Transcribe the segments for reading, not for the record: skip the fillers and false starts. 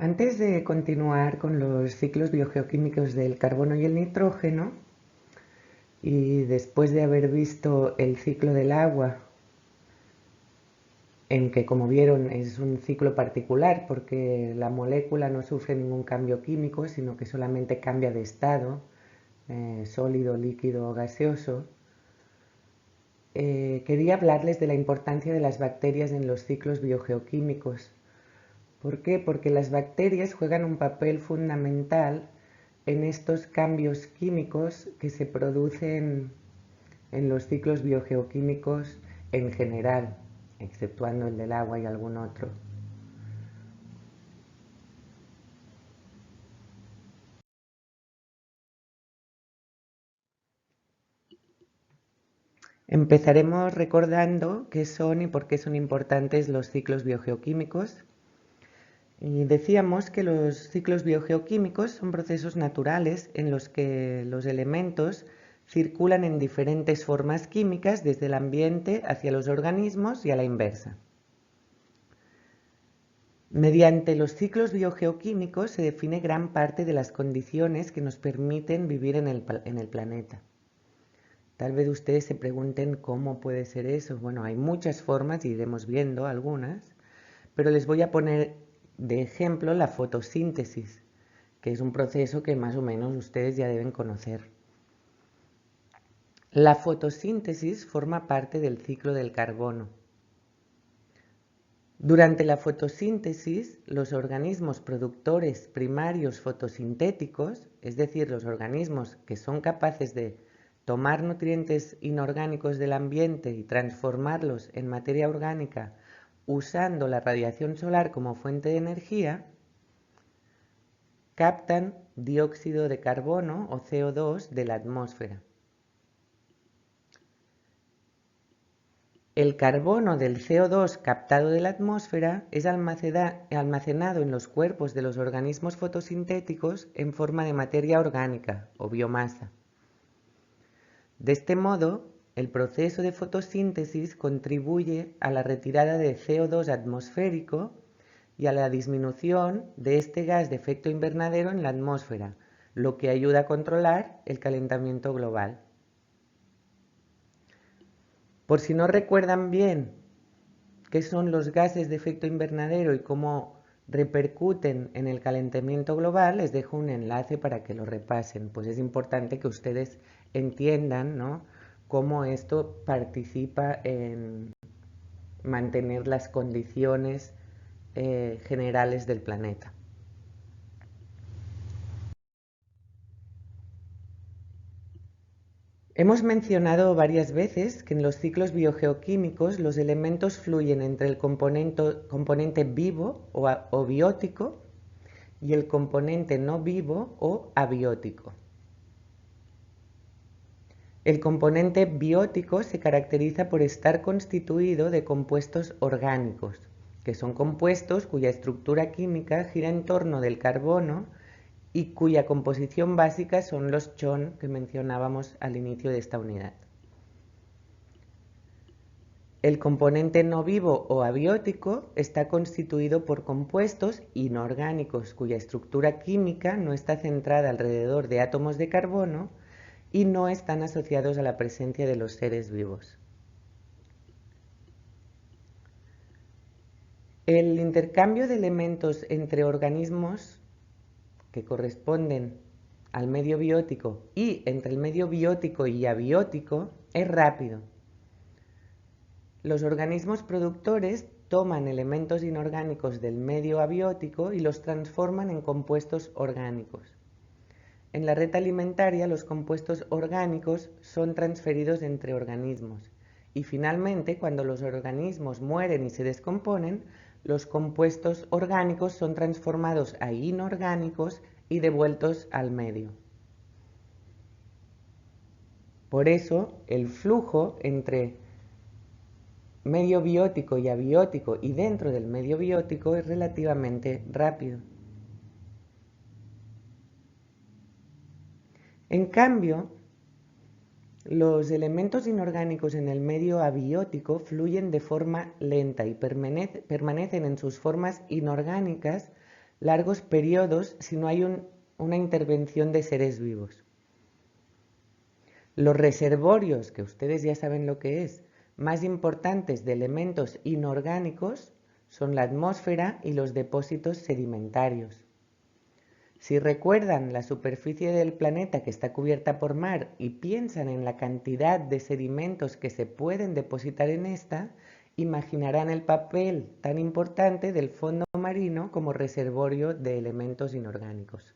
Antes de continuar con los ciclos biogeoquímicos del carbono y el nitrógeno, y después de haber visto el ciclo del agua, en que, como vieron, es un ciclo particular porque la molécula no sufre ningún cambio químico, sino que solamente cambia de estado, sólido, líquido o gaseoso, quería hablarles de la importancia de las bacterias en los ciclos biogeoquímicos. ¿Por qué? Porque las bacterias juegan un papel fundamental en estos cambios químicos que se producen en los ciclos biogeoquímicos en general, exceptuando el del agua y algún otro. Empezaremos recordando qué son y por qué son importantes los ciclos biogeoquímicos. Y decíamos que los ciclos biogeoquímicos son procesos naturales en los que los elementos circulan en diferentes formas químicas desde el ambiente hacia los organismos y a la inversa. Mediante los ciclos biogeoquímicos se define gran parte de las condiciones que nos permiten vivir en el planeta. Tal vez ustedes se pregunten cómo puede ser eso. Bueno, hay muchas formas y iremos viendo algunas, pero les voy a poner de ejemplo la fotosíntesis, que es un proceso que más o menos ustedes ya deben conocer. La fotosíntesis forma parte del ciclo del carbono. Durante la fotosíntesis, los organismos productores primarios fotosintéticos, es decir, los organismos que son capaces de tomar nutrientes inorgánicos del ambiente y transformarlos en materia orgánica usando la radiación solar como fuente de energía, captan dióxido de carbono o CO2 de la atmósfera. El carbono del CO2 captado de la atmósfera es almacenado en los cuerpos de los organismos fotosintéticos en forma de materia orgánica o biomasa. De este modo, el proceso de fotosíntesis contribuye a la retirada de CO2 atmosférico y a la disminución de este gas de efecto invernadero en la atmósfera, lo que ayuda a controlar el calentamiento global. Por si no recuerdan bien qué son los gases de efecto invernadero y cómo repercuten en el calentamiento global, les dejo un enlace para que lo repasen. Pues es importante que ustedes entiendan, ¿no?, cómo esto participa en mantener las condiciones generales del planeta. Hemos mencionado varias veces que en los ciclos biogeoquímicos los elementos fluyen entre el componente vivo o biótico y el componente no vivo o abiótico. El componente biótico se caracteriza por estar constituido de compuestos orgánicos, que son compuestos cuya estructura química gira en torno del carbono y cuya composición básica son los CHON que mencionábamos al inicio de esta unidad. El componente no vivo o abiótico está constituido por compuestos inorgánicos cuya estructura química no está centrada alrededor de átomos de carbono y no están asociados a la presencia de los seres vivos. El intercambio de elementos entre organismos que corresponden al medio biótico y entre el medio biótico y abiótico es rápido. Los organismos productores toman elementos inorgánicos del medio abiótico y los transforman en compuestos orgánicos. En la red alimentaria, los compuestos orgánicos son transferidos entre organismos y finalmente, cuando los organismos mueren y se descomponen, los compuestos orgánicos son transformados a inorgánicos y devueltos al medio. Por eso, el flujo entre medio biótico y abiótico y dentro del medio biótico es relativamente rápido. En cambio, los elementos inorgánicos en el medio abiótico fluyen de forma lenta y permanecen en sus formas inorgánicas largos periodos si no hay una intervención de seres vivos. Los reservorios, que ustedes ya saben lo que es, más importantes de elementos inorgánicos son la atmósfera y los depósitos sedimentarios. Si recuerdan la superficie del planeta que está cubierta por mar y piensan en la cantidad de sedimentos que se pueden depositar en esta, imaginarán el papel tan importante del fondo marino como reservorio de elementos inorgánicos.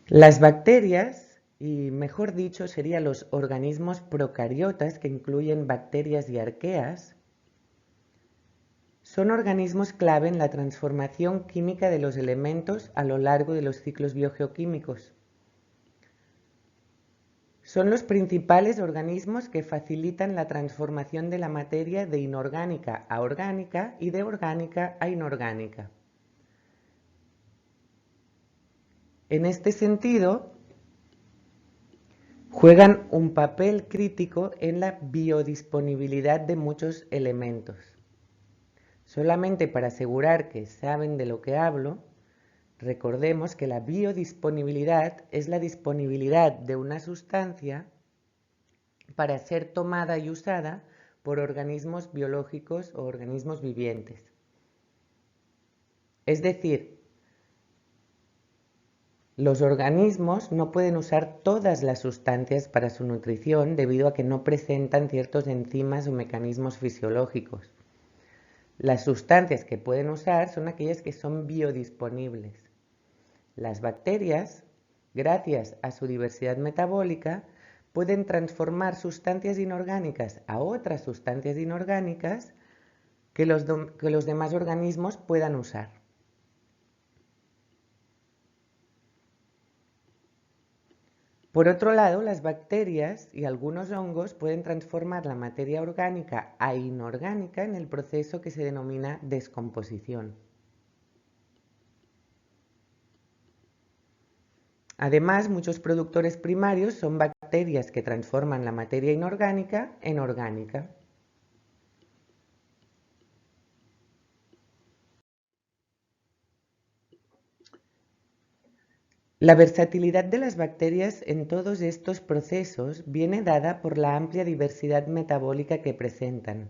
Las bacterias, y mejor dicho serían los organismos procariotas que incluyen bacterias y arqueas, son organismos clave en la transformación química de los elementos a lo largo de los ciclos biogeoquímicos. Son los principales organismos que facilitan la transformación de la materia de inorgánica a orgánica y de orgánica a inorgánica. En este sentido, juegan un papel crítico en la biodisponibilidad de muchos elementos. Solamente para asegurar que saben de lo que hablo, recordemos que la biodisponibilidad es la disponibilidad de una sustancia para ser tomada y usada por organismos biológicos o organismos vivientes. Es decir, los organismos no pueden usar todas las sustancias para su nutrición debido a que no presentan ciertos enzimas o mecanismos fisiológicos. Las sustancias que pueden usar son aquellas que son biodisponibles. Las bacterias, gracias a su diversidad metabólica, pueden transformar sustancias inorgánicas a otras sustancias inorgánicas que los demás organismos puedan usar. Por otro lado, las bacterias y algunos hongos pueden transformar la materia orgánica a inorgánica en el proceso que se denomina descomposición. Además, muchos productores primarios son bacterias que transforman la materia inorgánica en orgánica. La versatilidad de las bacterias en todos estos procesos viene dada por la amplia diversidad metabólica que presentan.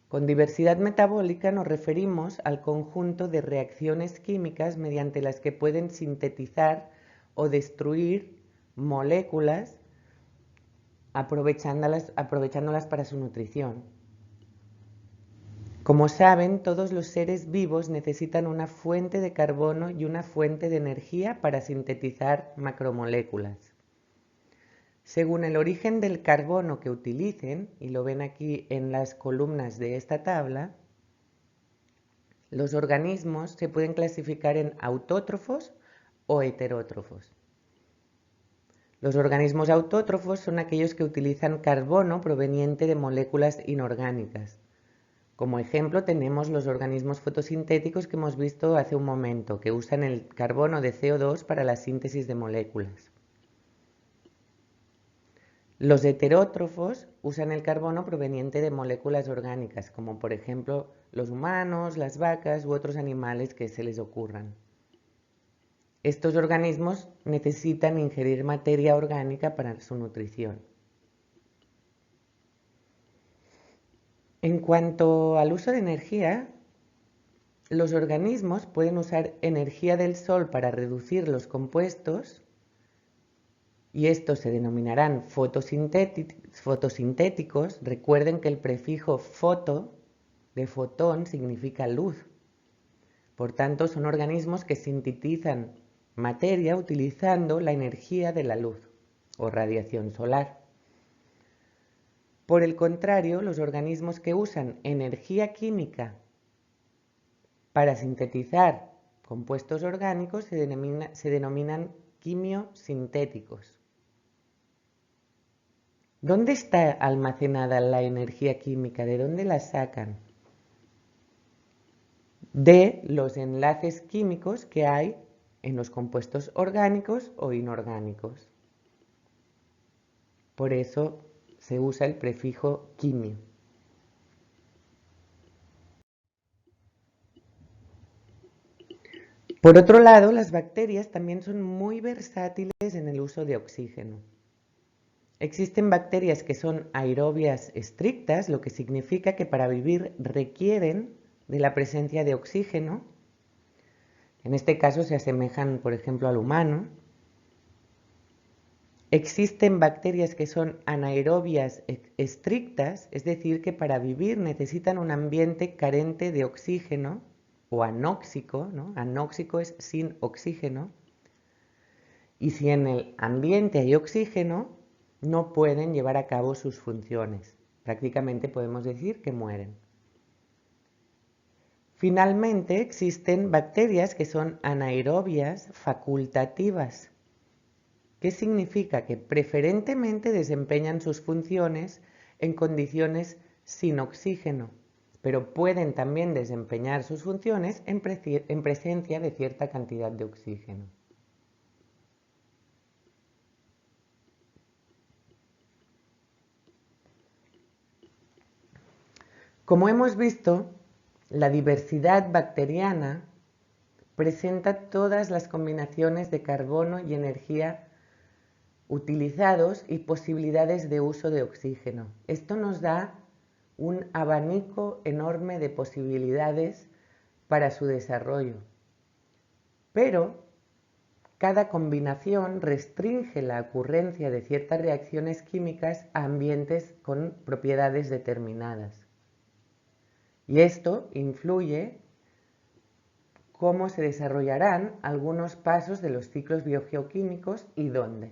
Con diversidad metabólica nos referimos al conjunto de reacciones químicas mediante las que pueden sintetizar o destruir moléculas aprovechándolas para su nutrición. Como saben, todos los seres vivos necesitan una fuente de carbono y una fuente de energía para sintetizar macromoléculas. Según el origen del carbono que utilicen, y lo ven aquí en las columnas de esta tabla, los organismos se pueden clasificar en autótrofos o heterótrofos. Los organismos autótrofos son aquellos que utilizan carbono proveniente de moléculas inorgánicas. Como ejemplo tenemos los organismos fotosintéticos que hemos visto hace un momento, que usan el carbono de CO2 para la síntesis de moléculas. Los heterótrofos usan el carbono proveniente de moléculas orgánicas, como por ejemplo los humanos, las vacas u otros animales que se les ocurran. Estos organismos necesitan ingerir materia orgánica para su nutrición. En cuanto al uso de energía, los organismos pueden usar energía del sol para reducir los compuestos y estos se denominarán fotosintéticos. Recuerden que el prefijo foto de fotón significa luz. Por tanto, son organismos que sintetizan materia utilizando la energía de la luz o radiación solar. Por el contrario, los organismos que usan energía química para sintetizar compuestos orgánicos se denominan quimiosintéticos. ¿Dónde está almacenada la energía química? ¿De dónde la sacan? De los enlaces químicos que hay en los compuestos orgánicos o inorgánicos. Por eso se usa el prefijo quimio. Por otro lado, las bacterias también son muy versátiles en el uso de oxígeno. Existen bacterias que son aerobias estrictas, lo que significa que para vivir requieren de la presencia de oxígeno. En este caso se asemejan, por ejemplo, al humano. Existen bacterias que son anaerobias estrictas, es decir, que para vivir necesitan un ambiente carente de oxígeno o anóxico, ¿no? Anóxico es sin oxígeno. Y si en el ambiente hay oxígeno, no pueden llevar a cabo sus funciones. Prácticamente podemos decir que mueren. Finalmente, existen bacterias que son anaerobias facultativas. ¿Qué significa? Que preferentemente desempeñan sus funciones en condiciones sin oxígeno, pero pueden también desempeñar sus funciones en presencia de cierta cantidad de oxígeno. Como hemos visto, la diversidad bacteriana presenta todas las combinaciones de carbono y energía utilizados y posibilidades de uso de oxígeno. Esto nos da un abanico enorme de posibilidades para su desarrollo. Pero cada combinación restringe la ocurrencia de ciertas reacciones químicas a ambientes con propiedades determinadas. Y esto influye cómo se desarrollarán algunos pasos de los ciclos biogeoquímicos y dónde.